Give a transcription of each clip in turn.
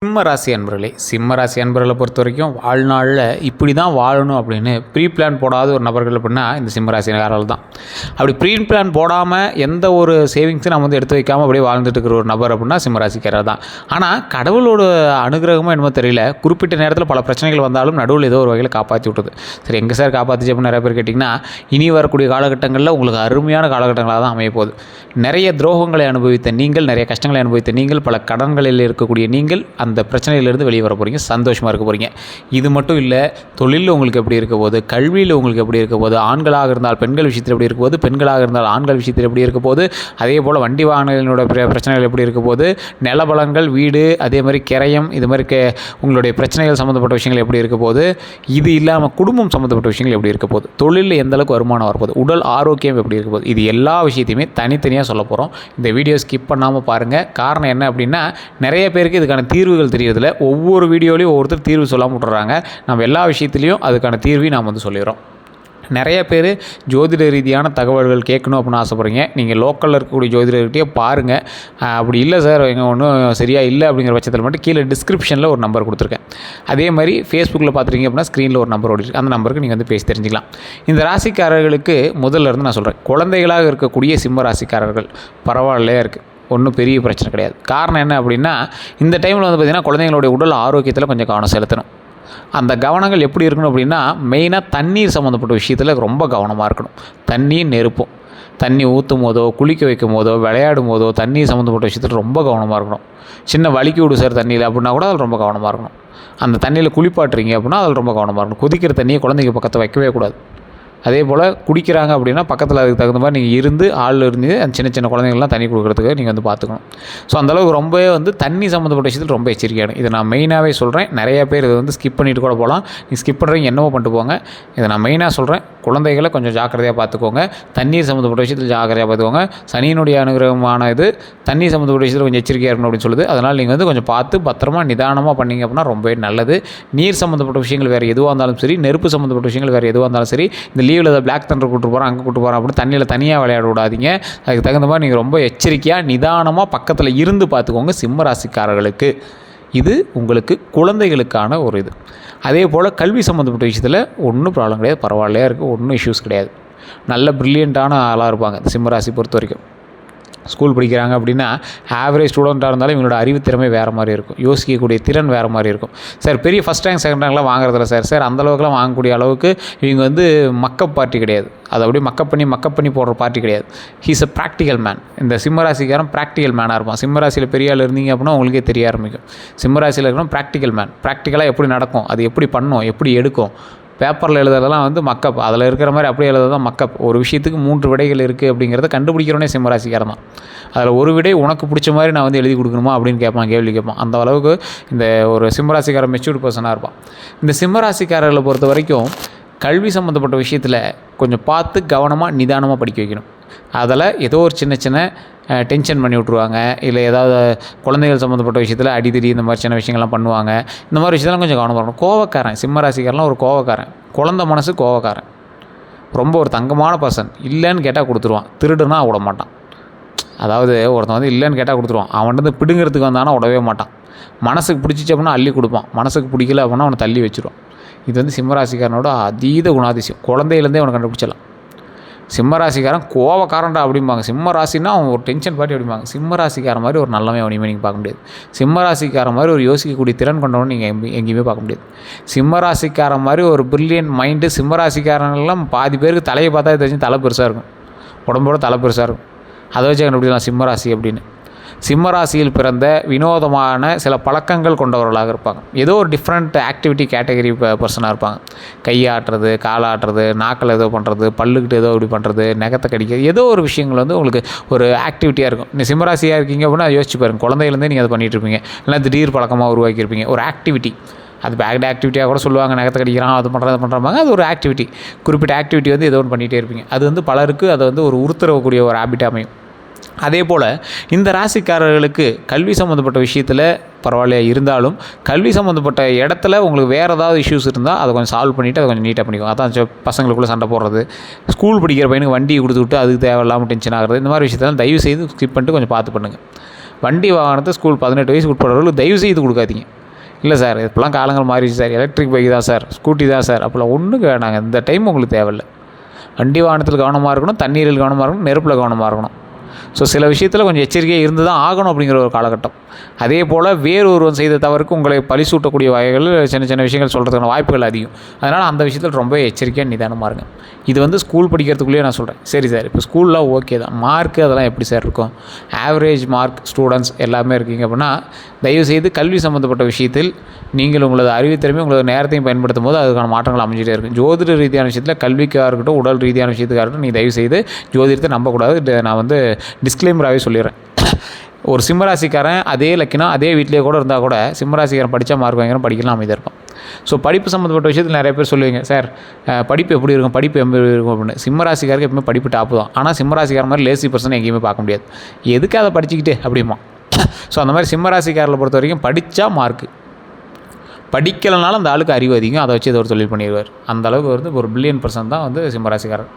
சிம்ம ராசி அன்பர்களே, சிம்ம ராசி அன்பர்களை பொறுத்த வரைக்கும் வாழ்நாளில் இப்படி தான் வாழணும் அப்படின்னு ப்ரீ பிளான் போடாத ஒரு நபர்கள் அப்படின்னா இந்த சிம்ம ராசிக்காரர்கள் தான். அப்படி ப்ரீ பிளான் போடாமல் எந்த ஒரு சேவிங்ஸும் நம்ம எடுத்து வைக்காமல் அப்படியே வாழ்ந்துட்டு இருக்கிற ஒரு நபர் அப்படின்னா சிம்ம ராசிக்காரர் தான். ஆனால் கடவுளோட அனுகிரகமாக என்னமோ தெரியல, குறிப்பிட்ட நேரத்தில் பல பிரச்சனைகள் வந்தாலும் நடுவில் ஏதோ ஒரு வகையில் காப்பாற்றி விட்டுது. சரி, எங்கே சார் காப்பாற்றிச்சு அப்படின்னு நிறைய பேர் கேட்டிங்கன்னா, இனி வரக்கூடிய காலகட்டங்களில் உங்களுக்கு அருமையான காலகட்டங்களாக தான் அமைய போகுது. நிறைய துரோகங்களை அனுபவித்த நீங்கள், நிறைய கஷ்டங்களை அனுபவித்த நீங்கள், பல கடன்களில் இருக்கக்கூடிய நீங்கள் அந்த பிரச்சனையிலேருந்து வெளியே வர போகிறீங்க, சந்தோஷமாக இருக்க போகிறீங்க. இது மட்டும் இல்லை, தொழிலில் உங்களுக்கு எப்படி இருக்க போகுது, கல்வியில் உங்களுக்கு எப்படி இருக்க போகுது, ஆண்களாக இருந்தால் பெண்கள் விஷயத்தில் எப்படி இருக்க போகுது, பெண்களாக இருந்தால் ஆண்கள் விஷயத்தில் எப்படி இருக்க போகுது, அதே போல் வண்டி வாகனங்களோட பிரச்சனைகள் எப்படி இருக்க போகுது, நிலபலங்கள், வீடு, அதே மாதிரி கிரயம், இது மாதிரி உங்களுடைய பிரச்சனைகள் சம்மந்தப்பட்ட விஷயங்கள் எப்படி இருக்க போகுது, இது இல்லாமல் குடும்பம் சம்மந்தப்பட்ட விஷயங்கள் எப்படி இருக்க போகுது, தொழிலில் எந்த அளவுக்கு வருமானம் வரப்போகுது, உடல் ஆரோக்கியம் எப்படி இருக்க போகுது, இது எல்லா விஷயத்தையுமே தனித்தனியாக சொல்ல போகிறோம். இந்த வீடியோ ஸ்கிப் பண்ணாமல் பாருங்கள். காரணம் என்ன அப்படின்னா, நிறைய பேருக்கு இதுக்கான தீர்வுகள் தெரியறதில்ல. ஒவ்வொரு வீடியோலையும் ஒவ்வொருத்தர் தீர்வு சொல்லாமல் விட்டுறாங்க. நம்ம எல்லா விஷயத்துலையும் அதுக்கான தீர்வையும் நாம் சொல்லிடுறோம். நிறைய பேர் ஜோதிட ரீதியான தகவல்கள் கேட்கணும் அப்படின்னு ஆசைப்படுறீங்க. நீங்கள் லோக்கலில் இருக்கக்கூடிய ஜோதிடர்கிட்டயே பாருங்கள். அப்படி இல்லை சார், எங்கே ஒன்றும் சரியாக இல்லை அப்படிங்கிற பட்சத்தில் மட்டும் கீழே டிஸ்கிரிப்ஷனில் ஒரு நம்பர் கொடுத்துருக்கேன். அதே மாதிரி ஃபேஸ்புக்கில் பார்த்துருக்கீங்க அப்படின்னா ஸ்க்ரீனில் ஒரு நம்பர் ஓடிருக்கு. அந்த நம்பருக்கு நீங்கள் பேசி தெரிஞ்சுக்கலாம். இந்த ராசிக்காரர்களுக்கு முதல்ல இருந்து நான் சொல்கிறேன், குழந்தைகளாக இருக்கக்கூடிய சிம்ம ராசிக்காரர்கள் பரவாயில்லையா இருக்குது, ஒன்றும் பெரிய பிரச்சனை கிடையாது. காரணம் என்ன அப்படின்னா, இந்த டைமில் பார்த்திங்கன்னா குழந்தைங்களுடைய உடல் ஆரோக்கியத்தில் கொஞ்சம் கவனம் செலுத்தணும். அந்த கவனங்கள் எப்படி இருக்கணும் அப்படின்னா, மெயினாக தண்ணீர் சம்மந்தப்பட்ட விஷயத்தில் ரொம்ப கவனமாக இருக்கணும். தண்ணீர் நெருப்பும், தண்ணி ஊற்றும் போதோ, குளிக்க வைக்கும் போதோ, விளையாடும் போதோ தண்ணீர் சம்மந்தப்பட்ட விஷயத்தில் ரொம்ப கவனமாக இருக்கணும். சின்ன வலிக்கு விடு சார் தண்ணியில் அப்படின்னா கூட அதில் ரொம்ப கவனமாக இருக்கணும். அந்த தண்ணியில் குளிப்பாட்டுறீங்க அப்படின்னா அதில் ரொம்ப கவனமாக இருக்கணும். கொதிக்கிற தண்ணியை குழந்தைங்க பக்கத்தை வைக்கவே கூடாது. அதே போல் குடிக்கிறாங்க அப்படின்னா பக்கத்தில் அதுக்கு தகுந்த மாதிரி நீங்கள் இருந்து ஆள் இருந்து அந்த சின்ன சின்ன குழந்தைங்கள்லாம் தண்ணி கொடுக்குறதுக்கு நீங்கள் பார்த்துக்கணும். ஸோ அந்தளவுக்கு ரொம்பவே தண்ணி சம்மந்தப்பட்ட விஷயத்தில் ரொம்ப எச்சரிக்கையான. இதை நான் மெயினாகவே சொல்கிறேன். நிறைய பேர் இதை ஸ்கிப் பண்ணிட்டு கூட போகலாம். நீங்கள் ஸ்கிப் பண்ணுறீங்க, என்னவோ பண்ணிட்டு போங்க. இதை நான் மெயினாக சொல்கிறேன், குழந்தைகளை கொஞ்சம் ஜாக்கிரதையாக பார்த்துக்கோங்க. தண்ணீர் சம்மந்தப்பட்ட விஷயத்தில் ஜாக்கிரதையாக பார்த்துக்கோங்க. சனியினுடைய அனுகிரகமான இது தண்ணீர் சம்மந்தப்பட்ட விஷயத்தில் கொஞ்சம் எச்சரிக்கையாக இருக்கணும் அப்படின்னு சொல்லுது. அதனால் நீங்கள் கொஞ்சம் பார்த்து பத்திரமா நிதானமாக பண்ணிங்க அப்படின்னா ரொம்பவே நல்லது. நீர் சம்மந்தப்பட்ட விஷயங்கள் வேறு எதுவாக இருந்தாலும் சரி, நெருப்பு சம்மந்தப்பட்ட விஷயங்கள் வேறு எதுவாக இருந்தாலும் சரி, இந்த லீவில் அதை பிளாக் தண்டர் கூட்டு போகிறோம், அங்கே கூட்டு போகிறோம் அப்படின்னு தண்ணியில் தனியாக விளையாட விடாதீங்க. அதுக்கு தகுந்த மாதிரி நீங்கள் ரொம்ப எச்சரிக்கையாக நிதானமாக பக்கத்தில் இருந்து பார்த்துக்கோங்க. சிம்ம ராசிக்காரர்களுக்கு இது உங்களுக்கு குழந்தைகளுக்கான ஒரு இது. அதே போல் கல்வி சம்மந்தப்பட்ட விஷயத்தில் ஒன்றும் ப்ராப்ளம் கிடையாது, பரவாயில்லையா இருக்குது, ஒன்றும் இஷ்யூஸ் கிடையாது. நல்ல ப்ரில்லியண்ட்டான ஆளாக இருப்பாங்க சிம்ம ராசி பொறுத்த வரைக்கும். ஸ்கூல் படிக்கிறாங்க அப்படின்னா ஆவரேஜ் ஸ்டூடெண்ட்டாக இருந்தாலும் இவங்களோட அறிவுத்திறமை வேறு மாதிரி இருக்கும், யோசிக்கக்கூடிய திறன் வேறு மாதிரி இருக்கும். சார் பெரிய ஃபஸ்ட் ரேங்க் செகண்ட் ரேங்க்லாம் வாங்குறதில்ல சார் அந்தளவுக்குலாம் வாங்கக்கூடிய அளவுக்கு இவங்க மக்கப் பார்ட்டி கிடையாது. அதை அப்படியே மக்கப் பண்ணி போடுற பார்ட்டி கிடையாது. He's a practical man. இந்த சிம்மராசிக்காரன் ப்ராக்டிக்கல் மேனாக இருப்பான். சிம்மராசியில் பெரிய ஆள் இருந்தீங்க அப்படின்னா உங்களுக்கே தெரிய ஆரம்பிக்கும். சிம்மராசியில் இருக்கிறோம் ப்ராக்டிக்கல் மேன். ப்ராக்டிக்கலாக எப்படி நடக்கும், அது எப்படி பண்ணும், எப்படி எடுக்கும், பேப்பரில் எழுதுறதெல்லாம் மக்கப், அதில் இருக்கிற மாதிரி அப்படியே எழுதுறது தான் மக்கப். ஒரு விஷயத்துக்கு 3 விடைகள் இருக்குது அப்படிங்கிறத கண்டுபிடிக்கிறோன்னே சிம்மராசிக்காரன் தான். அதில் ஒரு விடை உனக்கு பிடிச்ச மாதிரி நான் எழுதி கொடுக்கணுமா அப்படின்னு கேள்வி கேட்பான். அந்த அளவுக்கு இந்த ஒரு சிம்மராசிக்காரன் மெச்சூர்டு பர்சனாக இருப்பான். இந்த சிம்மராசிக்காரர்களை பொறுத்த வரைக்கும் கல்வி சம்மந்தப்பட்ட விஷயத்தில் கொஞ்சம் பார்த்து கவனமாக நிதானமாக படிக்க வைக்கணும். அதில் ஏதோ ஒரு சின்ன டென்ஷன் பண்ணி விட்ருவாங்க, இல்லை ஏதாவது குழந்தைகள் சம்மந்தப்பட்ட விஷயத்தில் அடிதடி இந்த மாதிரி சின்ன விஷயங்கள்லாம் பண்ணுவாங்க. இந்த மாதிரி விஷயத்தெல்லாம் கொஞ்சம் கவனம் பண்ணணும். கோவக்காரன், சிம்மராசிக்காரெலாம் ஒரு கோவக்காரன், குழந்தை மனசு கோவக்காரன், ரொம்ப ஒரு தங்கமான பர்சன். இல்லைன்னு கேட்டால் கொடுத்துருவான், திருடுனா விட மாட்டான். அதாவது ஒருத்தன் இல்லைன்னு கேட்டால் கொடுத்துருவான், அவன்கிட்ட பிடுங்கிறதுக்கு வந்தானா விடவே மாட்டான். மனசுக்கு பிடிச்சிச்சு அப்படின்னா அள்ளி கொடுப்பான், மனசுக்கு பிடிக்கல அப்படின்னா அவனை தள்ளி வச்சுருவான். இது சிம்மராசிக்காரனோட அதீத குணாதிசயம். குழந்தையிலேருந்தே அவனை கண்டுபிடிச்சலாம். சிம்மராசிக்காரன் கோவக்காரன்டா அப்படிம்பாங்க. சிம்மராசின்னா அவன் ஒரு டென்ஷன் பாட்டி அப்படிம்பாங்க. சிம்மராசிக்காரன் மாதிரி ஒரு நல்லவன் அவனையுமே நீங்கள் பார்க்க முடியாது. சிம்மராசிக்காரன் மாதிரி ஒரு யோசிக்கக்கூடிய திறன் கொண்டவன் நீங்கள் எங்கேயுமே பார்க்க முடியாது. சிம்மராசிக்காரன் மாதிரி ஒரு பிரில்லியன்ட் மைண்டு. சிம்மராசிக்காரங்கெல்லாம் பாதி பேருக்கு தலையை பார்த்தா தெரிஞ்சு தலை பெருசாக இருக்கும், உடம்போட தலை பெருசாக இருக்கும். அதை வச்சு கண்டுபிடிக்கலாம் சிம்மராசி அப்படின்னு. சிம்மராசியில் பிறந்த வினோதமான சில பழக்கங்கள் கொண்டவர்களாக இருப்பாங்க. ஏதோ ஒரு டிஃப்ரெண்ட் ஆக்டிவிட்டி கேட்டகரி பர்சனாக இருப்பாங்க. கையாட்டுறது, காலாட்டுறது, நாக்கில் ஏதோ பண்ணுறது, பல்லுக்கிட்டு ஏதோ இப்படி பண்ணுறது, நகத்தை கடிக்கிறது, ஏதோ ஒரு விஷயங்கள் உங்களுக்கு ஒரு ஆக்டிவிட்டியாக இருக்கும். நீங்கள் சிம்மராசியாக இருக்கீங்க அப்படின்னா யோசிச்சு பாருங்கள், குழந்தையிலேருந்தே நீங்கள் அதை பண்ணிகிட்ருப்பீங்க. இல்லை திடீர் பழக்கமாக உருவாக்கியிருப்பீங்க ஒரு ஆக்டிவிட்டி. அது பேக்டு ஆக்டிவிட்டியாக கூட சொல்லுவாங்க. நகத்தை கடிக்கிறான், அது பண்ணுறாங்க, அது ஒரு ஆக்டிவிட்டி. குறிப்பிட்ட ஆக்டிவிட்டி ஏதோ ஒன்று பண்ணிகிட்டே இருப்பீங்க. அது பலருக்கு அதை ஒரு உறுத்துறக்கூடிய ஒரு ஹேபிட் அமையும். அதே போல் இந்த ராசிக்காரர்களுக்கு கல்வி சம்மந்தப்பட்ட விஷயத்தில் பரவாயில்லையா இருந்தாலும், கல்வி சம்மந்தப்பட்ட இடத்துல உங்களுக்கு வேறு ஏதாவது இஷ்யூஸ் இருந்தால் அதை கொஞ்சம் சால்வ் பண்ணிவிட்டு அதை கொஞ்சம் நீட்டாக பண்ணிக்கோங்க. அதான் பசங்களுக்குள்ளே சண்டை போடுறது, ஸ்கூல் படிக்கிற பையனுக்கு வண்டியை கொடுத்து விட்டு அதுக்கு தேவையில்லாமல் டென்ஷன் ஆகிறது, இந்த மாதிரி விஷயத்தெல்லாம் தயவு செய்து ஸ்கிப் பண்ணிட்டு கொஞ்சம் பார்த்து பண்ணுங்கள். வண்டி வாகனத்தை ஸ்கூல் 18 வயசுக்கு உட்படுறவர்களுக்கு தயவு செய்து கொடுக்காதீங்க. இல்லை சார் இப்போலாம் காலங்கள் மாறிடுச்சு சார், எலக்ட்ரிக் பைக் தான் சார், ஸ்கூட்டி தான் சார், அப்போலாம் ஒன்றும் வேணாங்க. இந்த டைம் உங்களுக்கு தேவையில்லை. வண்டி வாகனத்தில் கவனமாக இருக்கணும், தண்ணீரில் கவனமாக இருக்கணும், நெருப்பில் கவனமாக இருக்கணும். ஸோ சில விஷயத்தில் கொஞ்சம் எச்சரிக்கையாக இருந்து தான் ஆகணும் அப்படிங்கிற ஒரு காலகட்டம். அதே போல் வேறு ஒருவன் செய்த தவறுக்கு உங்களை பழி சூட்டக்கூடிய வகைகள் சின்ன சின்ன விஷயங்கள் சொல்கிறதுக்கான வாய்ப்புகள் அதிகம். அதனால் அந்த விஷயத்தில் ரொம்ப எச்சரிக்கையாக நிதானமாக இருங்க. இது வந்து ஸ்கூல் படிக்கிறதுக்குள்ளேயே நான் சொல்கிறேன். சரி சார், இப்போ ஸ்கூல்லாம் ஓகே தான், மார்க்கு அதெல்லாம் எப்படி சார் இருக்கும்? ஆவரேஜ் மார்க் ஸ்டூடெண்ட்ஸ் எல்லாமே இருக்கீங்க அப்படின்னா தயவுசெய்து கல்வி சம்மந்தப்பட்ட விஷயத்தில் நீங்கள் உங்களது அறிவுத்திறமையும் உங்களது நேரத்தையும் பயன்படுத்தும் போது அதுக்கான மாற்றங்கள் அமைஞ்சிட்டே இருக்கும். ஜோதிட ரீதியான விஷயத்தில் கல்விக்காக இருக்கட்டும், உடல் ரீதியான விஷயத்துக்காக இருக்கட்டும், நீ தயவுசெய்து ஜோதிடத்தை நம்பக்கூடாது. நான் வந்து டிஸ்க்ளைமராகவே சொல்லிடுறேன். ஒரு சிம்மராசிக்காரன் அதே லக்கினா அதே வீட்டிலேயே கூட இருந்தால் கூட சிம்மராசிக்காரன் படித்தா மார்க் வாங்கினா படிக்கலாம் அமைதியாக இருப்பான். ஸோ படிப்பு சம்மந்தப்பட்ட விஷயத்தில் நிறைய பேர் சொல்லுவீங்க, சார் படிப்பு எப்படி இருக்கும், படிப்பு எப்படி இருக்கும் அப்படின்னு. சிம்மராசிக்காருக்கு எப்பவுமே படிப்பு டாப்பு தான். ஆனால் சிம்மராசிக்கார மாதிரி லேசி பர்சன் எங்கேயுமே பார்க்க முடியாது. எதுக்கு அதை படிச்சுக்கிட்டு அப்படிமா. ஸோ அந்த மாதிரி சிம்மராசிக்காரில் பொறுத்த வரைக்கும் படித்தா மார்க்கு, படிக்கலைனாலும் அந்த ஆளுக்கு அறிவு அதிகம், அதை வச்சு இதை ஒரு தொழில் பண்ணிடுவார். அந்த அளவுக்கு வந்து ஒரு பில்லியன் பர்சன்ட் தான் வந்து சிம்மராசிக்காரர்.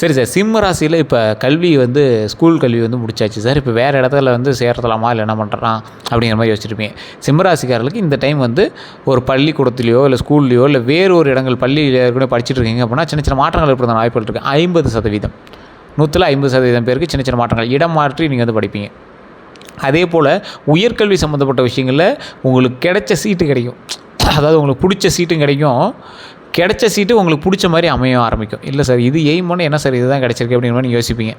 சரி சார், சிம்ம ராசியில் இப்போ கல்வி வந்து ஸ்கூல் கல்வி வந்து முடிச்சாச்சு சார், இப்போ வேறு இடத்துல வந்து சேர்த்தலாமா இல்லை என்ன பண்ணுறான் அப்படிங்கிற மாதிரி யோசிச்சிருப்பீங்க. சிம்மராசிக்காரர்களுக்கு இந்த டைம் வந்து ஒரு பள்ளிக்கூடத்துலையோ இல்லை ஸ்கூல்லையோ இல்லை வேறு ஒரு இடங்கள் பள்ளியில் கூட படிச்சுட்டு இருக்கீங்க அப்படின்னா சின்ன சின்ன மாற்றங்கள் ஏற்படுத்த வாய்ப்புகள் இருக்குது. 50%, 100% பேருக்கு சின்ன சின்ன மாற்றங்கள், இடம் மாற்றி நீங்கள் வந்து படிப்பீங்க. அதே போல் உயர்கல்வி சம்மந்தப்பட்ட விஷயங்களில் உங்களுக்கு கிடைச்ச சீட்டு கிடைக்கும். அதாவது உங்களுக்கு பிடிச்ச சீட்டும் கிடைக்கும். கிடைச்ச சீட்டு உங்களுக்கு பிடிச்ச மாதிரி அமைய ஆரம்பிக்கும். இல்லை சார் இது எய்ம் பண்ணி என்ன சார் இதுதான் கிடச்சிருக்கு அப்படிங்கிற மாதிரி நீங்கள் யோசிப்பீங்க.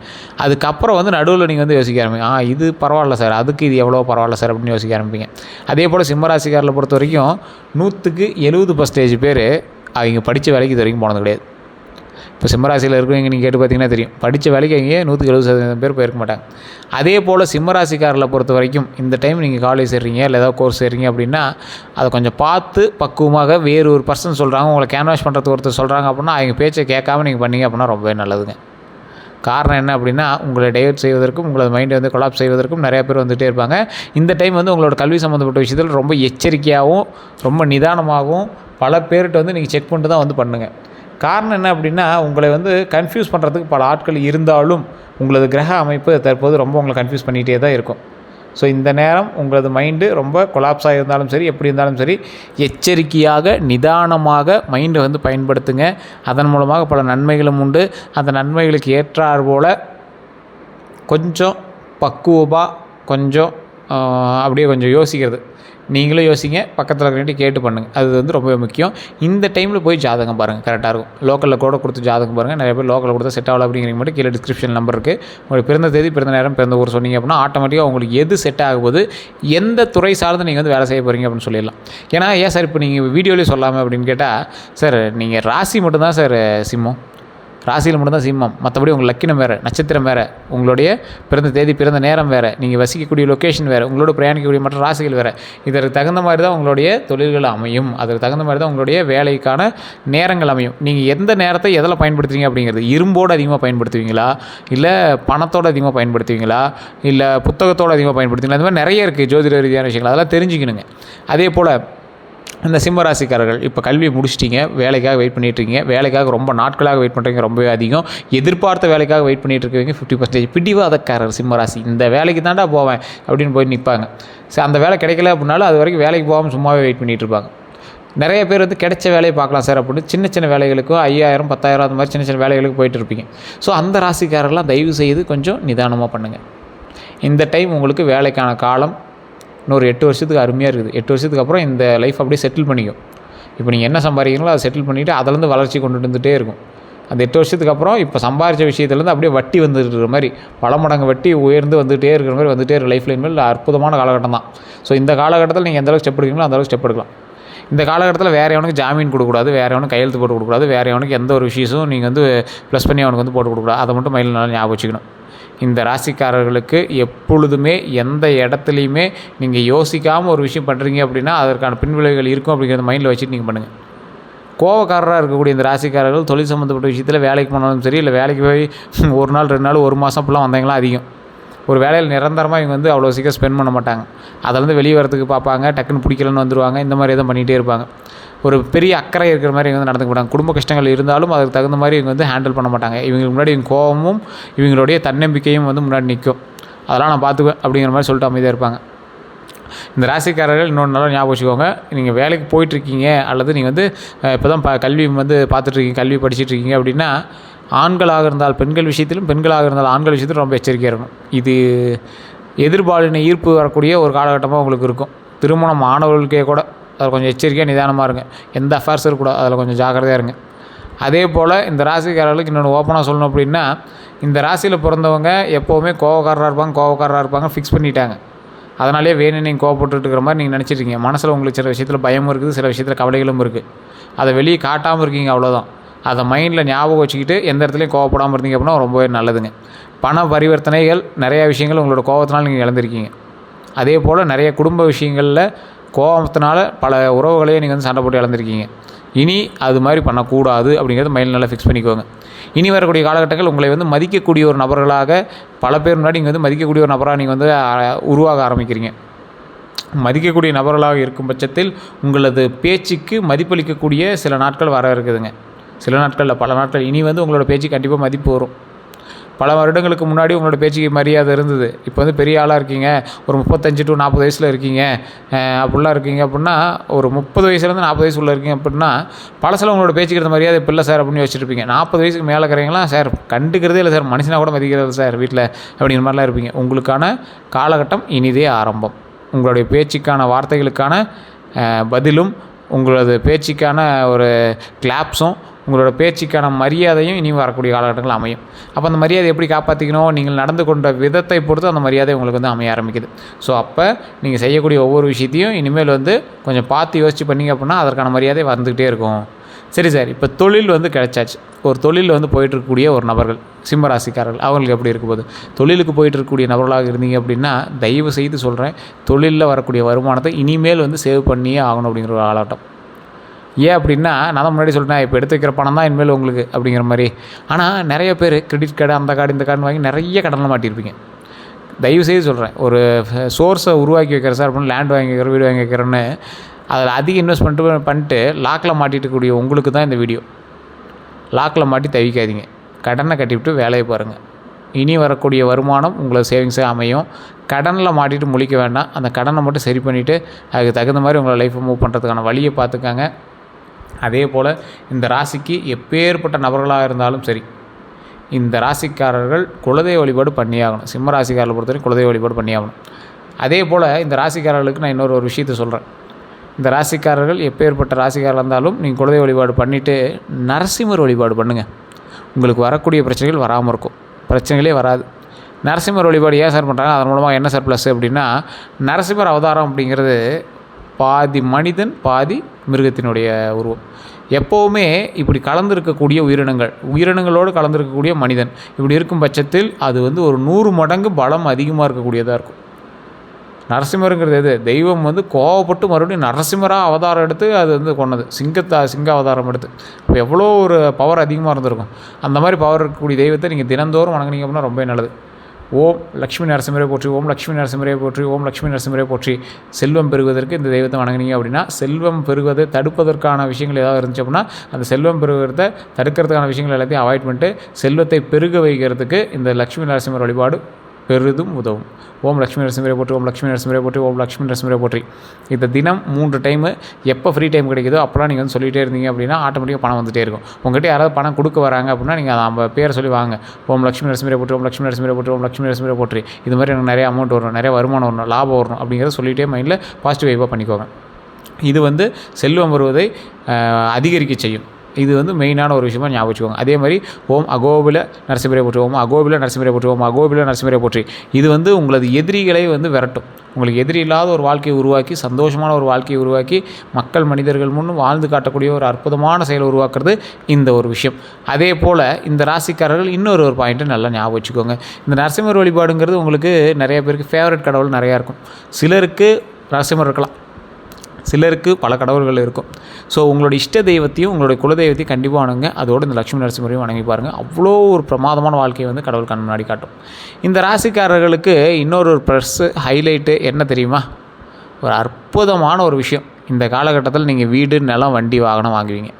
அதுக்கப்புறம் வந்து நடுவில் நீங்கள் வந்து யோசிக்க ஆரம்பிங்க, இது பரவாயில்ல சார், அதுக்கு இது எவ்வளோ பரவாயில்ல சார் அப்படின்னு யோசிக்க ஆரம்பிப்பீங்க. அதே போல் சிம்மராசிக்காரில் பொறுத்த வரைக்கும் 100க்கு 70% பேர் அவங்க படித்த வேலைக்கு இது வரைக்கும் போனது கிடையாது. இப்போ சிம்மராசியில் இருக்கிறவங்க நீங்கள் கேட்டு பார்த்தீங்கன்னா தெரியும், படித்த வேலைக்கு அவங்க 170% பேர் போயிருக்க மாட்டாங்க. அதே போல் சிம்மராசிக்காரில் பொறுத்த வரைக்கும் இந்த டைம் நீங்கள் காலேஜ் சேர்றீங்க இல்லை ஏதாவது கோர்ஸ் சேர்றீங்க அப்படின்னா அதை கொஞ்சம் பார்த்து பக்குவமாக வேறு ஒரு பர்சன் சொல்கிறாங்க, உங்களை கேன்வாஷ் பண்ணுறதுக்கு ஒருத்தர் சொல்கிறாங்க அப்படின்னா அவங்க பேச்சை கேட்காம நீங்கள் பண்ணீங்க அப்படின்னா ரொம்பவே நல்லதுங்க. காரணம் என்ன அப்படின்னா உங்களை டைவர்ட் செய்வதற்கும் உங்களோட மைண்டை வந்து கொலாப் செய்வதற்கும் நிறைய பேர் வந்துகிட்டே இருப்பாங்க. இந்த டைம் வந்து உங்களோட கல்வி சம்மந்தப்பட்ட விஷயத்தில் ரொம்ப எச்சரிக்கையாகவும் ரொம்ப நிதானமாகவும் பல பேர்கிட்ட வந்து நீங்கள் செக் பண்ணிட்டு தான் வந்து பண்ணுங்கள். காரணம் என்ன அப்படின்னா உங்களை வந்து கன்ஃபியூஸ் பண்ணுறதுக்கு பல ஆட்கள் இருந்தாலும் உங்களது கிரக அமைப்பு தற்போது ரொம்ப உங்களை கன்ஃபியூஸ் பண்ணிகிட்டே தான் இருக்கும். ஸோ இந்த நேரம் உங்களது மைண்டு ரொம்ப கொலாப்ஸாக இருந்தாலும் சரி, எப்படி இருந்தாலும் சரி, எச்சரிக்கையாக நிதானமாக மைண்டை வந்து பயன்படுத்துங்க. அதன் மூலமாக பல நன்மைகளும் உண்டு. அந்த நன்மைகளுக்கு ஏற்றார் போல் கொஞ்சம் பக்குவமாக கொஞ்சம் அப்படியே கொஞ்சம் யோசிக்கிறது, நீங்களும் யோசிங்க, பக்கத்தில் இருக்கிறவங்க கேட்டு பண்ணுங்கள். அது வந்து ரொம்ப முக்கியம். இந்த டைமில் போய் ஜாதகம் பாருங்கள், கரெக்டாக இருக்கும். லோக்கலில் கூட கொடுத்து ஜாதகம் பாருங்கள். நிறைய பேர் லோக்கலில் கொடுத்தா செட் ஆகல அப்படிங்கிறீங்க மட்டும் கீழே டிஸ்கிரிப்ஷன் நம்பர் இருக்குது. உங்களுக்கு பிறந்த தேதி, பிறந்த நேரம், பிறந்த ஊர் சொன்னீங்க அப்படின்னா ஆட்டோமேட்டிக்காக உங்களுக்கு எது செட் ஆகும்போது எந்த துறை சார்ந்து நீங்கள் வந்து வேலை செய்ய போகிறீங்க அப்படின்னு சொல்லிடலாம். ஏன்னா ஏன் சார் இப்போ நீங்கள் வீடியோலேயே சொல்லாமல் அப்படின்னு கேட்டால், சார் நீங்கள் ராசி மட்டும்தான் சார் சிம்மம், ராசியில் மட்டும்தான் சிம்மம், மற்றபடி உங்கள் லக்கினம் வேறு, நட்சத்திரம் வேறு, உங்களுடைய பிறந்த தேதி, பிறந்த நேரம் வேறு, நீங்கள் வசிக்கக்கூடிய லொக்கேஷன் வேறு, உங்களோட பிரயாணிக்கக்கூடிய மற்ற ராசிகள் வேறு. இதற்கு தகுந்த மாதிரி தான் உங்களுடைய தொழில்கள் அமையும். அதற்கு தகுந்த மாதிரி தான் உங்களுடைய வேலைக்கான நேரங்கள் அமையும். நீங்கள் எந்த நேரத்தை எதில் பயன்படுத்துவீங்க அப்படிங்கிறது, இரும்போடு அதிகமாக பயன்படுத்துவீங்களா, இல்லை பணத்தோடு அதிகமாக பயன்படுத்துவீங்களா, இல்லை புத்தகத்தோடு அதிகமாக பயன்படுத்துவீங்களா, அந்த மாதிரி நிறைய இருக்குது ஜோதிட ரீதியான விஷயங்கள், அதெல்லாம் தெரிஞ்சுக்கணுங்க. அதே போல் இந்த சிம்மராசிக்காரர்கள் இப்போ கல்வியை முடிச்சிட்டிங்க, வேலைக்காக வெயிட் பண்ணிகிட்ருக்கீங்க, வேலைக்காக ரொம்ப நாட்களாக வெயிட் பண்ணுறீங்க, ரொம்பவே அதிகம். எதிர்பார்த்த வேலைக்காக வெயிட் பண்ணிகிட்டு இருக்கவங்க 50% பிடிவாதக்காரர் சிம்மராசி. இந்த வேலைக்கு தாண்டா போவேன் அப்படின்னு போய் நிற்பாங்க. சரி, அந்த வேலை கிடைக்கல அப்படின்னாலும் அது வரைக்கும் வேலைக்கு போகாமல் சும்மாவே வெயிட் பண்ணிகிட்டு இருப்பாங்க. நிறைய பேர் வந்து கிடைச்ச வேலையை பார்க்கலாம் சார் அப்படின்னு சின்ன சின்ன வேலைகளுக்கும் 5000 10,000 அந்த மாதிரி சின்ன சின்ன வேலைகளுக்கு போயிட்டு இருப்பீங்க. ஸோ அந்த ராசிக்காரர்கள்லாம் தயவு செய்து கொஞ்சம் நிதானமாக பண்ணுங்கள். இந்த டைம் உங்களுக்கு வேலைக்கான காலம் இன்னொரு 8 வருஷத்துக்கு அருமையாக இருக்குது. 8 வருஷத்துக்கு அப்புறம் இந்த லைஃப் அப்படியே செட்டில் பண்ணிக்கும். இப்போ நீங்கள் என்ன சம்பாதிக்கிறீங்களோ அதை செட்டில் பண்ணிவிட்டு அதிலேருந்து வளர்ச்சி கொண்டுட்டு வந்துகிட்டே இருக்கும். அந்த 8 வருஷத்துக்கு அப்புறம் இப்போ சம்பாதிச்ச விஷயத்துலேருந்து அப்படியே வட்டி வந்துட்டு இருக்கிற மாதிரி, பல மடங்கு வட்டி உயர்ந்து வந்துகிட்டே இருக்கிற மாதிரி வந்துகிட்டே இருக்கிற லைஃப் லைன் மேல் அற்புதமான காலகட்டம் தான். ஸோ இந்த காலகட்டத்தில் நீங்கள் எந்தளவுக்கு ஸ்டெப் எடுக்கிறீங்களோ அந்தளவுக்கு ஸ்டெப் எடுக்கலாம். இந்த காலகட்டத்தில் வேறு எவனுக்கு ஜாமீன் கொடுக்கக்கூடாது, வேறு எவனுக்கு கையெழுத்து போட்டு கொடுக்கக்கூடாது, வேறு எவனுக்கு எந்த ஒரு விஷயமும் நீங்கள் வந்து ப்ளஸ் பண்ணி அவனுக்கு வந்து போட்டு கொடுக்கக்கூடாது. அதை மட்டும் மைண்டில் நல்லா ஞாபகம் வச்சுக்கணும். இந்த ராசிக்காரர்களுக்கு எப்பொழுதுமே எந்த இடத்துலையுமே நீங்கள் யோசிக்காமல் ஒரு விஷயம் பண்ணுறீங்க அப்படின்னா அதற்கான பின்விளைவுகள் இருக்கும் அப்படிங்கிறத மைண்டில் வச்சுட்டு நீங்கள் பண்ணுங்கள். கோவக்காரராக இருக்கக்கூடிய இந்த ராசிக்காரர்கள் தொழில் சம்மந்தப்பட்ட விஷயத்தில் வேலைக்கு போனாலும் சரி, இல்லை வேலைக்கு போய் 1 நாள் 2 நாள் 1 மாதம் அப்படிலாம் வந்தாங்களாம் அதிகம். ஒரு வேலையில் நிரந்தரமாக இவங்க வந்து அவ்வளோ சீக்கிரம் ஸ்பெண்ட் பண்ண மாட்டாங்க. அதிலேருந்து வெளியே வரத்துக்கு பார்ப்பாங்க, டக்குன்னு பிடிக்கலன்னு வந்துடுவாங்க. இந்த மாதிரி எதுவும் பண்ணிகிட்டே இருப்பாங்க. ஒரு பெரிய அக்கறை இருக்கிற மாதிரி இவங்க வந்து நடந்துக்க மாட்டாங்க. குடும்ப கஷ்டங்கள் இருந்தாலும் அதுக்கு தகுந்த மாதிரி இவங்க வந்து ஹேண்டில் பண்ண மாட்டாங்க. இவங்களுக்கு முன்னாடி இவங்க கோபமும் இவங்களுடைய தன்னம்பிக்கையும் வந்து முன்னாடி நிற்கும். அதெல்லாம் நான் பார்த்துக்குவேன் அப்படிங்கிற மாதிரி சொல்லிட்டு அமைதியாக இருப்பாங்க. இந்த ராசிக்காரர்கள் இன்னொன்று நல்லா ஞாபகம் வச்சுக்கோங்க. நீங்கள் வேலைக்கு போயிட்டுருக்கீங்க அல்லது நீங்கள் வந்து இப்போ தான் கல்வி வந்து பார்த்துட்ருக்கீங்க, கல்வி படிச்சுட்ருக்கீங்க அப்படின்னா ஆண்களாக இருந்தால் பெண்கள் விஷயத்திலும், பெண்களாக இருந்தால் ஆண்கள் விஷயத்திலும் ரொம்ப எச்சரிக்கையாக இருக்கணும். இது எதிர்பாலின ஈர்ப்பு வரக்கூடிய ஒரு காலகட்டமாக உங்களுக்கு இருக்கும். திருமணம் ஆனவர்களுக்கே கூட அதில் கொஞ்சம் எச்சரிக்கையாக நிதானமாக இருங்க. எந்த அஃபேர்ஸ் இருக்கக்கூடாது, அதில் கொஞ்சம் ஜாக்கிரதையாக இருங்க. அதே போல் இந்த ராசிக்காரர்களுக்கு இன்னொன்று ஓப்பனாக சொல்லணும் அப்படின்னா, இந்த ராசியில் பிறந்தவங்க எப்போவுமே கோவக்காரராக இருப்பாங்க ஃபிக்ஸ் பண்ணிட்டாங்க. அதனாலே வேணும் நீங்கள் கோவப்பட்டுட்டு இருக்கிற மாதிரி நீங்கள் நினச்சிட்ருக்கீங்க. மனசில் உங்களுக்கு சில விஷயத்தில் பயமும் இருக்குது, சில விஷயத்தில் கவலைகளும் இருக்குது. அதை வெளியே காட்டாமல் இருக்கீங்க, அவ்வளோதான். அதை மைண்டில் ஞாபகம் வச்சுக்கிட்டு எந்த இடத்துலையும் கோவப்படாமல் இருந்தீங்க அப்படின்னா ரொம்பவே நல்லதுங்க. பண பரிவர்த்தனைகள் நிறையா விஷயங்கள் உங்களோட கோபத்தினால் நீங்கள் இழந்திருக்கீங்க. அதே போல் நிறைய குடும்ப விஷயங்களில் கோபத்தினால பல உறவுகளையே நீங்கள் வந்து சண்டை போட்டு இழந்திருக்கீங்க. இனி அது மாதிரி பண்ணக்கூடாது அப்படிங்கிறது மைண்டில் நல்லா ஃபிக்ஸ் பண்ணிக்கோங்க. இனி வரக்கூடிய காலகட்டங்கள் உங்களை வந்து மதிக்கக்கூடிய ஒரு நபர்களாக, பல பேர் முன்னாடி நீங்கள் வந்து மதிக்கக்கூடிய ஒரு நபராக நீங்கள் வந்து உருவாக ஆரம்பிக்கிறீங்க. மதிக்கக்கூடிய நபர்களாக இருக்கும் பட்சத்தில் உங்களது பேச்சுக்கு மதிப்பளிக்கக்கூடிய சில நாட்கள் வர இருக்குதுங்க. சில நாட்களில் பல நாட்கள் இனி வந்து உங்களோட பேச்சு கண்டிப்பாக மதிப்பு வரும். பல வருடங்களுக்கு முன்னாடி உங்களோட பேச்சுக்கு மரியாதை இருந்தது. இப்போ வந்து பெரிய ஆளாக இருக்கீங்க, ஒரு 35 to 40 வயசில் இருக்கீங்க, அப்படிலாம் இருக்கீங்க அப்படின்னா, ஒரு 30 வயசுலேருந்து 40 வயசு உள்ள இருக்கீங்க அப்படின்னா, பழசில் உங்களோட பேச்சுக்கு இருந்த மரியாதை இப்போ இல்லை சார் அப்படின்னு வச்சுருப்பீங்க. 40 வயசுக்கு மேலே இருக்கிறீங்களா, சார் கண்டுக்கிறதே இல்லை சார், மனுஷனாக கூட மதிக்கிறது சார் வீட்டில் அப்படிங்கிற மாதிரிலாம் இருப்பீங்க. உங்களுக்கான காலகட்டம் இனிதே ஆரம்பம். உங்களுடைய பேச்சுக்கான வார்த்தைகளுக்கான பதிலும், உங்களது பேச்சுக்கான ஒரு கிளாப்ஸும், உங்களோட பேச்சுக்கான மரியாதையும் இனி வரக்கூடிய காலகட்டங்கள் அமையும். அப்போ அந்த மரியாதை எப்படி காப்பாற்றிக்கணும், நீங்கள் நடந்து கொண்ட விதத்தை பொறுத்து அந்த மரியாதை உங்களுக்கு வந்து அமைய ஆரம்பிக்குது. ஸோ அப்போ நீங்கள் செய்யக்கூடிய ஒவ்வொரு விஷயத்தையும் இனிமேல் வந்து கொஞ்சம் பார்த்து யோசித்து பண்ணிங்க அப்படின்னா அதற்கான மரியாதை வந்துக்கிட்டே இருக்கும். சரி சார், இப்போ தொழில் வந்து கிடைச்சாச்சு. ஒரு தொழிலில் வந்து போயிட்டுருக்கக்கூடிய ஒரு நபர்கள், சிம்மராசிக்காரர்கள், அவங்களுக்கு எப்படி இருக்க போகுது? தொழிலுக்கு போயிட்டுருக்கக்கூடிய நபர்களாக இருந்தீங்க அப்படின்னா தயவு செய்து சொல்கிறேன், தொழிலில் வரக்கூடிய வருமானத்தை இனிமேல் வந்து சேவ் பண்ணியே ஆகணும் அப்படிங்கிற ஒரு காலகட்டம். ஏன் அப்படின்னா, நான் தான் முன்னாடி சொல்லிட்டேன், இப்போ எடுத்து வைக்கிற பணம் தான் இனிமேல் உங்களுக்கு அப்படிங்கிற மாதிரி. ஆனால் நிறைய பேர் கிரெடிட் கார்டு, அந்த கார்டு, இந்த கார்டு வாங்கி நிறைய கடனில் மாட்டியிருப்பீங்க. தயவுசெய்து சொல்கிறேன், ஒரு சோர்ஸை உருவாக்கி வைக்கிற சார் அப்படின்னு லேண்ட் வாங்கி வைக்கிற, வீடு வாங்கி வைக்கிறேன்னு அதில் அதிக இன்வெஸ்ட்மெண்ட்டு பண்ணிட்டு லாக்கில் மாட்டிட்டுக்கூடிய உங்களுக்கு தான் இந்த வீடியோ. லாக்கில் மாட்டி தவிக்காதீங்க, கடனை கட்டிவிட்டு வேலையை பாருங்கள். இனி வரக்கூடிய வருமானம் உங்களோட சேவிங்ஸாக அமையும். கடனில் மாட்டிட்டு முழிக்க வேண்டாம். அந்த கடனை மட்டும் சரி பண்ணிவிட்டு அதுக்கு தகுந்த மாதிரி உங்களை லைஃப்பை மூவ் பண்ணுறதுக்கான வழியை பார்த்துக்காங்க. அதே போல் இந்த ராசிக்கு எப்பேற்பட்ட நபர்களாக இருந்தாலும் சரி, இந்த ராசிக்காரர்கள் குலதெய்வ வழிபாடு பண்ணியாகணும். சிம்ம ராசிக்காரர்களை பொறுத்தவரைக்கும் குலதெய்வ வழிபாடு பண்ணியாகணும். அதே போல் இந்த ராசிக்காரர்களுக்கு நான் இன்னொரு விஷயத்தை சொல்கிறேன். இந்த ராசிக்காரர்கள் எப்பேற்பட்ட ராசிக்காரர்கள் இருந்தாலும் நீங்கள் குலதெய்வ வழிபாடு பண்ணிவிட்டு நரசிம்மர் வழிபாடு பண்ணுங்கள். உங்களுக்கு வரக்கூடிய பிரச்சனைகள் வராமல் இருக்கும், பிரச்சனைகளே வராது. நரசிம்மர் வழிபாடு ஏன் சார் பண்ணுறாங்க, அதன் மூலமாக என்ன சார் ப்ளஸ் அப்படின்னா, நரசிம்மர் அவதாரம் அப்படிங்கிறது பாதி மனிதன் பாதி மிருகத்தினுடைய உருவம். எப்போவுமே இப்படி கலந்துருக்கக்கூடிய உயிரினங்களோடு கலந்துருக்கக்கூடிய மனிதன் இப்படி இருக்கும் பட்சத்தில் அது வந்து ஒரு 100 மடங்கு பலம் அதிகமாக இருக்கக்கூடியதாக இருக்கும். நரசிம்மருங்கிறது எது, தெய்வம் வந்து கோவப்பட்டு மறுபடியும் நரசிம்மராக அவதாரம் எடுத்து அது வந்து கொண்டது, சிங்க அவதாரம் எடுத்து. இப்போ எவ்வளோ ஒரு பவர் அதிகமாக இருந்திருக்கும். அந்த மாதிரி பவர் இருக்கக்கூடிய தெய்வத்தை நீங்கள் தினந்தோறும் வணங்குனீங்க அப்படின்னா ரொம்ப நல்லது. ஓம் லக்ஷ்மி நரசிம்மரை போற்றி, ஓம் லக்ஷ்மி நரசிம்மரை போற்றி, ஓம் லக்ஷ்மி நரசிம்மரை போற்றி. செல்வம் பெறுவதற்கு இந்த தெய்வத்தை வணங்குனீங்க அப்படின்னா, செல்வம் பெறுவதை தடுப்பதற்கான விஷயங்கள் ஏதாவது இருந்துச்சு அப்படின்னா அந்த செல்வம் பெறுவதை தடுக்கிறதுக்கான விஷயங்கள் எல்லாத்தையும் அவாய்ட் பண்ணிட்டு செல்வத்தை பெருக வைக்கிறதுக்கு இந்த லக்ஷ்மி நரசிம்மர் வழிபாடு பெரிதும் உதவும். ஓம் லக்ஷ்மி நரசிம்மரை போற்றி, ஓம் லக்ஷ்மி நரசிம்மரை போற்றி, ஓம் லக்ஷ்மி நரசிம்மரை போற்றி. இந்த தினம் 3 டைமு எப்போ ஃப்ரீ டைம் கிடைக்குதோ அப்போலாம் நீங்கள் வந்து சொல்லிகிட்டே இருந்தீங்க அப்படின்னா ஆட்டோமேட்டிக்காக பணம் வந்துகிட்டே இருக்கும். உங்கள்கிட்ட யாராவது பணம் கொடுக்க வராங்க அப்படின்னா நீங்கள் நம்ம பேரை சொல்லி வாங்க. ஓம் லக்ஷ்மி நரசிம்மரை போற்றி, ஓம் லக்ஷ்மி நரசிம்மரை போற்றி, ஓம் லக்ஷ்மி நரசிம்மரை போற்றி. இது மாதிரி எனக்கு நிறைய அமௌண்ட் வரணும், நிறைய வருமானம் வரணும், லாபம் வரணும் அப்படிங்கிறத சொல்லிகிட்டே மைண்டில் பாசிட்டிவ் வைப்பாக பண்ணிக்கோங்க. இது வந்து செல்வம் வருவதை அதிகரிக்க செய்யும். இது வந்து மெயினான ஒரு விஷயமாக ஞாபகம் வச்சுக்கோங்க. அதே மாதிரி ஓம் அகோபில நரசிம்மரை போற்றி, ஓம் அகோபில நரசிம்மரை போற்றி, ஓம் அகோபில நரசிம்மரை போற்றி. இது வந்து உங்களது எதிரிகளை வந்து விரட்டும். உங்களுக்கு எதிரி இல்லாத ஒரு வாழ்க்கையை உருவாக்கி, சந்தோஷமான ஒரு வாழ்க்கையை உருவாக்கி, மக்கள் மனிதர்கள் முன்னும் வாழ்ந்து காட்டக்கூடிய ஒரு அற்புதமான செயலை உருவாக்குறது இந்த ஒரு விஷயம். அதே போல் இந்த ராசிக்காரர்கள் இன்னொரு பாயிண்ட்டு நல்லா ஞாபகம் வச்சுக்கோங்க. இந்த நரசிம்மர் வழிபாடுங்கிறது உங்களுக்கு நிறைய பேருக்கு ஃபேவரட் கடவுள் நிறையா இருக்கும். சிலருக்கு நரசிம்மர் இருக்கலாம், சிலருக்கு பல கடவுள்கள் இருக்கும். ஸோ உங்களோட இஷ்ட தெய்வத்தையும் உங்களுடைய குலதெய்வத்தையும் கண்டிப்பாக வணங்குங்க. அதோடு இந்த லக்ஷ்மி நரசிம்மரையும் வணங்கி பாருங்கள். அவ்வளோ ஒரு பிரமாதமான வாழ்க்கையை வந்து கடவுள் கண் முன்னாடி காட்டும். இந்த ராசிக்காரர்களுக்கு இன்னொரு ப்ளஸ்ஸு ஹைலைட்டு என்ன தெரியுமா? ஒரு அற்புதமான ஒரு விஷயம். இந்த காலகட்டத்தில் நீங்கள் வீடு, நிலம், வண்டி, வாகனம் வாங்குவீங்க.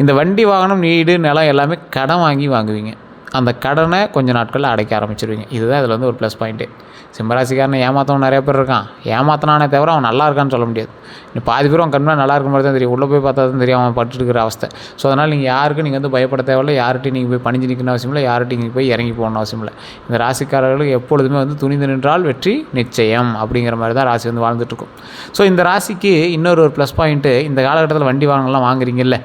இந்த வண்டி, வாகனம், வீடு, நிலம் எல்லாமே கடன் வாங்கி வாங்குவீங்க. அந்த கடனை கொஞ்சம் நாட்களில் அடைக்க ஆரம்பிச்சிருவீங்க. இதுதான் இதில் வந்து ஒரு ப்ளஸ் பாயிண்ட்டு. சிம்மராசிக்காரனை ஏமாற்றவன் நிறைய பேர் இருக்கான். ஏமாத்தினானே தவிர அவன் நல்லா இருக்கான்னு சொல்ல முடியாது. நீ பாதி பேர் அவன் கண்மையாக நல்லா இருக்க மாதிரி தான் தெரியும். உள்ளே போய் பார்த்தா தான் தெரியும் அவன் பட்டுட்டு இருக்கிற அவஸ்தை. ஸோ அதனால் நீங்கள் யாருக்கும் நீங்கள் வந்து பயப்பட தேவையில்லை. யார்கிட்டையும் நீங்கள் போய் பணிஞ்சு நிற்கணும் அவசியம் இல்லை. யார்கிட்டையும் நீங்கள் போய் இறங்கி போகணும் அவசியம் இல்லை. இந்த ராசிக்காரர்களுக்கு எப்பொழுதுமே வந்து துணிந்து நின்றால் வெற்றி நிச்சயம் அப்படிங்கிற மாதிரி தான் ராசி வந்து வாழ்ந்துட்டுருக்கும். ஸோ இந்த ராசிக்கு இன்னொரு ப்ளஸ் பாயிண்ட்டு, இந்த காலகட்டத்தில் வண்டி வாகனம்லாம் வாங்குறீங்கல்ல,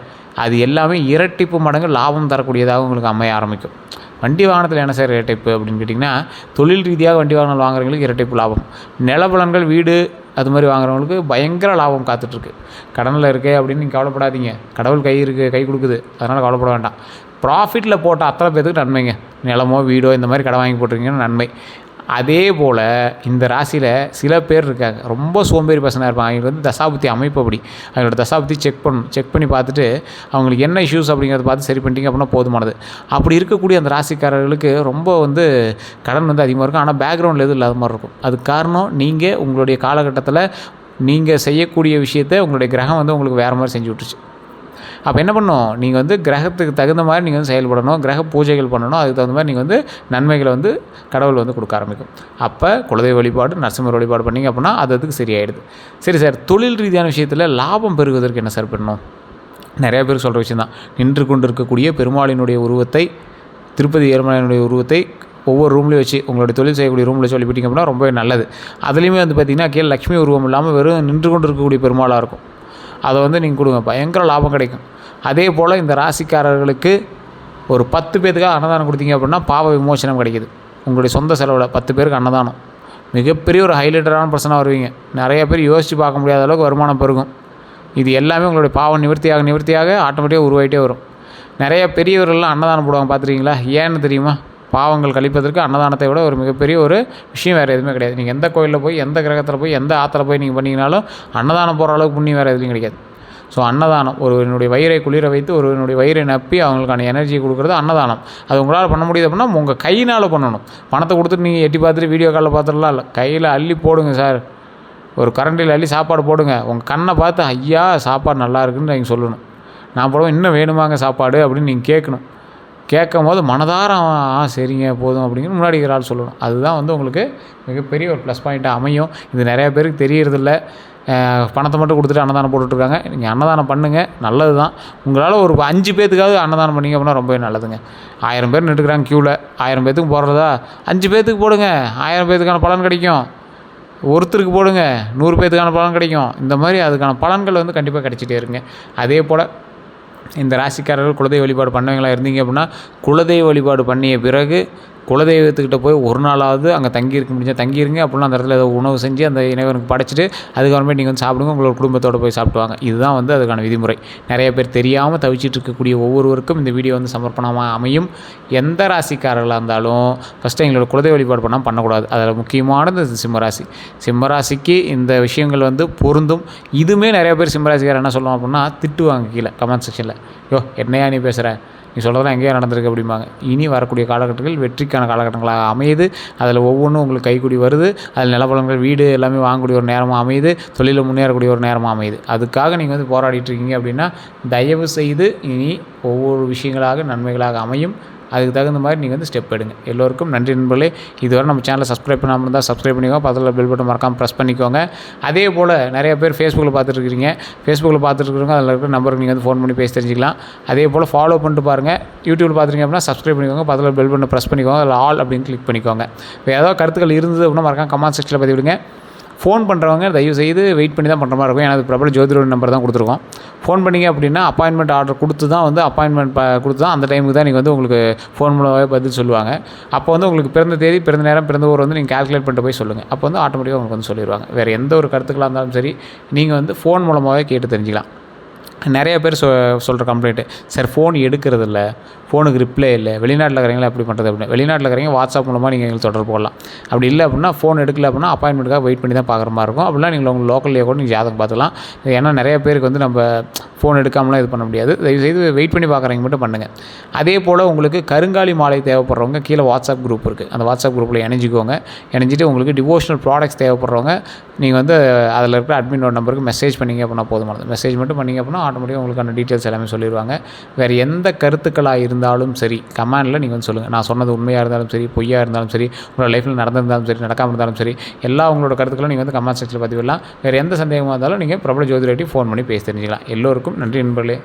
அது எல்லாமே இரட்டிப்பு மடங்கு லாபம் தரக்கூடியதாக உங்களுக்கு அமைய ஆரம்பிக்கும். வண்டி வாகனத்தில் என்ன சார் இரட்டிப்பு அப்படின்னு கேட்டிங்கன்னா, தொழில் ரீதியாக வண்டி வாகனம் வாங்குறவங்களுக்கு இரட்டிப்பு லாபம். நிலபலன்கள் வீடு அது மாதிரி வாங்குறவங்களுக்கு பயங்கர லாபம் காத்துட்ருக்கு. கடனில் இருக்கே அப்படின்னு நீங்கள் கவலைப்படாதீங்க. கடவுள் கை கொடுக்குது, அதனால் கவலைப்பட வேண்டாம். ப்ராஃபிட்டில் போட்ட அத்தனை பேருக்கு நன்மைங்க. நிலமோ வீடோ இந்த மாதிரி கடன் வாங்கி போட்டிருக்கீங்கன்னா நன்மை. அதே போல் இந்த ராசியில் சில பேர் இருக்காங்க, ரொம்ப சோம்பேறி பசங்களாக இருப்பாங்க. அவங்களுக்கு வந்து தசாபுத்தி அமைப்பு அப்படி, அவங்களோட தசாபுத்தி செக் பண்ணி பார்த்துட்டு அவங்களுக்கு என்ன இஷ்யூஸ் அப்படிங்கிறத பார்த்து சரி பண்ணிட்டீங்க அப்படின்னா போதுமானது. அப்படி இருக்கக்கூடிய அந்த ராசிக்காரர்களுக்கு ரொம்ப வந்து கடன் வந்து அதிகமாக இருக்கும். ஆனால் பேக்ரவுண்டில் எதுவும் இல்லாத மாதிரி இருக்கும். அதுக்கு காரணம் நீங்கள் உங்களுடைய காலகட்டத்தில் நீங்கள் செய்யக்கூடிய விஷயத்தை உங்களுடைய கிரகம் வந்து உங்களுக்கு வேறு மாதிரி செஞ்சு விட்டுருச்சு. அப்போ என்ன பண்ணணும், நீங்கள் வந்து கிரகத்துக்கு தகுந்த மாதிரி நீங்கள் வந்து செயல்படணும், கிரக பூஜைகள் பண்ணணும். அதுக்கு தகுந்த மாதிரி நீங்கள் வந்து நன்மைகளை வந்து கடவுள் வந்து கொடுக்க ஆரம்பிக்கும். அப்போ குலதெய்வ வழிபாடு, நரசிம்மர் வழிபாடு பண்ணிங்க அப்படின்னா அதுக்கு சரியாயிடுது. சரி சார், தொழில் ரீதியான விஷயத்தில் லாபம் பெறுவதற்கு என்ன சார் பண்ணணும்? நிறைய பேர் சொல்கிற விஷயம் தான். நின்று கொண்டு இருக்கக்கூடிய பெருமாளினுடைய உருவத்தை, திருப்பதி ஏழுமலையினுடைய உருவத்தை ஒவ்வொரு ரூம்லேயும் வச்சு உங்களுடைய தொழில் செய்யக்கூடிய ரூமில் சொல்லி போட்டிங்க அப்படின்னா ரொம்பவே நல்லது. அதுலேயுமே வந்து பார்த்திங்கன்னா கீழே லக்ஷ்மி உருவம் இல்லாமல் வெறும் நின்று கொண்டு இருக்கக்கூடிய பெருமாளாக இருக்கும். அதை வந்து நீங்கள் கொடுங்க, பயங்கர லாபம் கிடைக்கும். அதே போல் இந்த ராசிக்காரர்களுக்கு ஒரு 10 பேருக்கு அன்னதானம் கொடுத்தீங்க அப்படின்னா பாவ விமோசனம் கிடைக்கிது. உங்களுடைய சொந்த செலவில் 10 பேருக்கு அன்னதானம், மிகப்பெரிய ஒரு ஹைலைட்டரான பர்சனாக வருவீங்க. நிறைய பேர் யோசித்து பார்க்க முடியாத அளவுக்கு வருமானம் பெருகும். இது எல்லாமே உங்களுடைய பாவம் நிவர்த்தியாக ஆட்டோமேட்டிக்காக உருவாகிட்டே வரும். நிறைய பெரியவர்கள்லாம் அன்னதானம் போடுவாங்க, பார்த்துருக்கீங்களா? ஏன்னு தெரியுமா? பாவங்கள் கழிப்பதற்கு அன்னதானத்தை விட ஒரு மிகப்பெரிய ஒரு விஷயம் வேறு எதுவுமே கிடையாது. நீங்கள் எந்த கோயிலில் போய், எந்த கிரகத்தில் போய், எந்த ஆற்றுல போய் நீங்கள் பண்ணிங்கனாலும் அன்னதானம் போகிற அளவுக்கு புண்ணியம் வேறு எதுலையும் கிடைக்காது. ஸோ அன்னதானம், ஒருவனுடைய வயிறை குளிர வைத்து ஒருவனுடைய வயிறை நப்பி அவங்களுக்கான எனர்ஜியை கொடுக்குறது அன்னதானம். அது உங்களால் பண்ண முடியுது அப்படின்னா உங்கள் கையினால் பண்ணணும். பணத்தை கொடுத்துட்டு நீங்கள் எட்டி பார்த்துட்டு வீடியோ காலில் பார்த்துடலாம் இல்லை. கையில் அள்ளி போடுங்க சார், ஒரு கரண்டில் அள்ளி சாப்பாடு போடுங்க. உங்கள் கண்ணை பார்த்து ஐயா சாப்பாடு நல்லா இருக்குன்னு நீங்கள் சொல்லணும். நான் போடுவேன் இன்னும் வேணுமாங்க சாப்பாடு அப்படின்னு நீங்கள் கேட்கணும். கேட்கும் போது மனதார சரிங்க போதும் அப்படிங்கிற முன்னாடி இருக்கிற ஆள் சொல்லணும். அதுதான் வந்து உங்களுக்கு மிகப்பெரிய ஒரு ப்ளஸ் பாயிண்ட்டாக அமையும். இது நிறையா பேருக்கு தெரியறதில்ல. பணத்தை மட்டும் கொடுத்துட்டு அன்னதானம் போட்டுட்ருக்காங்க. நீங்கள் அன்னதானம் பண்ணுங்கள், நல்லது தான். உங்களால் ஒரு 5 பேத்துக்காவது அன்னதானம் பண்ணிங்க அப்படின்னா ரொம்பவே நல்லதுங்க. 1000 பேர் நின்றுக்கிறாங்க க்யூவில், 1000 பேத்துக்கு போடுறதா 5 பேத்துக்கு போடுங்க, 1000 பேத்துக்கான பலன் கிடைக்கும். ஒருத்தருக்கு போடுங்க, 100 பேத்துக்கான பலன் கிடைக்கும். இந்த மாதிரி அதுக்கான பலன்கள் வந்து கண்டிப்பாக கிடைச்சிட்டே இருங்க. அதே போல் இந்த ராசிக்காரர்கள் குலதெய்வ வழிபாடு பண்ணவங்களாக இருந்தீங்க அப்படின்னா, குலதெய்வ வழிபாடு பண்ணிய பிறகு குலதெய்வத்துக்கிட்ட போய் ஒரு நாளாவது அங்கே தங்கியிருக்க முடிஞ்சால் தங்கியிருங்க. அப்படின்னா அந்த இடத்துல ஏதோ உணவு செஞ்சு அந்த இறைவனுக்கு படைச்சிட்டு அதுக்கப்புறமே நீங்கள் வந்து சாப்பிடுங்க. உங்களோட குடும்பத்தோடு போய் சாப்பிடுவாங்க. இதுதான் வந்து அதுக்கான விதிமுறை. நிறைய பேர் தெரியாமல் தவிச்சிட்டு இருக்கக்கூடிய ஒவ்வொருவருக்கும் இந்த வீடியோ வந்து சமர்ப்பணமாக அமையும். எந்த ராசிக்காரர்களாக இருந்தாலும் ஃபஸ்ட்டு எங்களோட குலதெய்வ வழிபாடு பண்ணக்கூடாது. அதில் முக்கியமானது சிம்மராசி. சிம்மராசிக்கு இந்த விஷயங்கள் வந்து பொருந்தும். இதுவுமே நிறைய பேர் சிம்மராசிக்காரர் என்ன சொல்லுவோம் அப்படின்னா திட்டுவாங்க கீழே கமெண்ட் செக்ஷனில், யோ என்னையா நீ பேசுகிற, நீ சொல்கிறதெல்லாம் எங்கேயா நடந்திருக்கு அப்படிம்பாங்க. இனி வரக்கூடிய காலகட்டங்கள் வெற்றிக்கான காலகட்டங்களாக அமையுது. அதில் ஒவ்வொன்றும் உங்களுக்கு கைக்கூடி வருது. அதில் நிலப்பலன்கள், வீடு எல்லாமே வாங்கக்கூடிய ஒரு நேரமாக அமையுது. தொழிலில் முன்னேறக்கூடிய ஒரு நேரமாக அமையுது. அதுக்காக நீங்கள் வந்து போராடிட்டுருக்கீங்க அப்படின்னா தயவு செய்து இனி ஒவ்வொரு விஷயங்களாக நன்மைகளாக அமையும். அதுக்கு தகுந்த மாதிரி நீங்கள் வந்து ஸ்டெப் எடுங்க. எல்லோருக்கும் நன்றி நண்பர்களே. இதுவரை நம்ம சேனலை சப்ஸ்கிரைப் பண்ணாமல் இருந்தால் சப்ஸ்கிரைப் பண்ணிக்கோங்க. பக்கத்தில் பெல் பட்டன் மறக்காமல் ப்ரெஸ் பண்ணிக்கோங்க. அதே போல் நிறைய பேர் ஃபேஸ்புக்கில் பார்த்துட்ருக்கீங்க. ஃபேஸ்புக்கில் பார்த்துட்ருக்கோங்க, அதில் இருக்கிற நம்பருக்கு நீங்கள் வந்து ஃபோன் பண்ணி பேசி தெரிஞ்சிக்கலாம். அதே போல் ஃபாலோ பண்ணிட்டு பாருங்கள். யூடியூப்பில் பார்த்துருக்கீங்க அப்படின்னா சப்ஸ்கிரைப் பண்ணிக்கோங்க. பக்கத்தில் பெல் பட்டன் ப்ரெஸ் பண்ணிக்கோங்க. அதில் ஆல் அப்படின்னு கிளிக் பண்ணிக்கோங்க. வேறு ஏதாவது கருத்துக்கள் இருந்தது அப்படின்னா மறக்காம கமெண்ட் செக்ஷனில் பதிவிடுங்க. ஃபோன் பண்ணுறவங்க தயவு செய்து வெயிட் பண்ணி தான் பண்ணுற மாதிரி இருக்கும். ஏன்னா அது பிரபல ஜோதிடர் நம்பர் தான் கொடுத்துருக்கோம். ஃபோன் பண்ணிங்க அப்படின்னா அப்பாயின்மெண்ட் ஆர்டர் கொடுத்து தான் வந்து அப்பாயின்மெண்ட் கொடுத்து தான் அந்த டைமுக்கு தான் நீங்கள் வந்து உங்களுக்கு ஃபோன் மூலமாகவே பதில் சொல்லுவாங்க. அப்போ வந்து உங்களுக்கு பிறந்த தேதி, பிறந்த நேரம், பிறந்த ஊர் வந்து நீங்கள் கால்குலேட் பண்ணிட்டு போய் சொல்லுங்கள். அப்போ வந்து ஆட்டோமேட்டிக்காக உங்களுக்கு வந்து சொல்லிடுவாங்க. வேறு எந்த ஒரு கருத்துக்களாக இருந்தாலும் சரி நீங்கள் வந்து ஃபோன் மூலமாகவே கேட்டு தெரிஞ்சிக்கலாம். நிறைய பேர் சொல்கிற கம்ப்ளைண்ட்டு, சார் ஃபோன் எடுக்கிறதில்ல, ஃபோனுக்கு ரிப்ளை இல்லை, வெளிநாட்டில் இருக்கிறவங்களா எப்படி பண்ணுறது அப்படின்னு. வெளிநாட்டில் இருக்கிறவங்க வாட்ஸ்அப் மூலமாக நீங்கள் எங்களுக்கு தொடர்பு போடலாம். அப்படி இல்லை அப்படின்னா ஃபோன் எடுக்கல அப்படின்னா அப்பாயின்மெண்ட்டுக்காக வெயிட் பண்ணி தான் பார்க்குற மாதிரி இருக்கும். அப்படின்னா நீங்கள் உங்கள் லோக்கல்லேயே கூட நீங்கள் ஜாதகம் பார்த்துக்கலாம். ஏன்னா நிறைய பேருக்கு வந்து நம்ம ஃபோன் எடுக்காமலாம் இது பண்ண முடியாது. தயவுசெய்து வெயிட் பண்ணி பார்க்குறவங்க மட்டும் பண்ணுங்கள். அதே போல் உங்களுக்கு கருங்காலி மாலை தேவைப்படுறவங்க கீழே வாட்ஸ்அப் குரூப் இருக்குது. அந்த வாட்ஸ்அப் குரூப்பில் இணைஞ்சிக்கோங்க. இணைஞ்சிட்டு உங்களுக்கு டிவோஷனல் ப்ராடக்ட்ஸ் தேவைப்படுறவங்க நீங்கள் வந்து அதில் இருக்கிற அட்மினோட நம்பருக்கு மெசேஜ் பண்ணிங்க அப்படின்னா போதுமானது. மெசேஜ் மட்டும் பண்ணிங்க அப்படின்னா ஆட்டோமேட்டிக்காக உங்களுக்கான டீட்டெயில்ஸ் எல்லாமே சொல்லிடுவாங்க. வேறு எந்த கருத்துக்களாக இருந்தாலும் சரி கமெண்டில் நீங்கள் வந்து சொல்லுங்கள். நான் சொன்னது உண்மையாக இருந்தாலும் சரி, பொய்யா இருந்தாலும் சரி, உங்களோட லைஃப்பில் நடந்திருந்தாலும் சரி, நடக்காமல் இருந்தாலும் சரி, எல்லா உங்களோட கருத்துக்களும் நீங்கள் வந்து கமெண்ட் செக்ஷனில் பதிவிடலாம். வேறு எந்த சந்தேகமாக இருந்தாலும் நீங்கள் பிரபல ஜோதிடர்கிட்ட ஃபோன் பண்ணி பேசி தெரிஞ்சுக்கலாம். எல்லோருக்கும் நன்றி நண்பர்களே.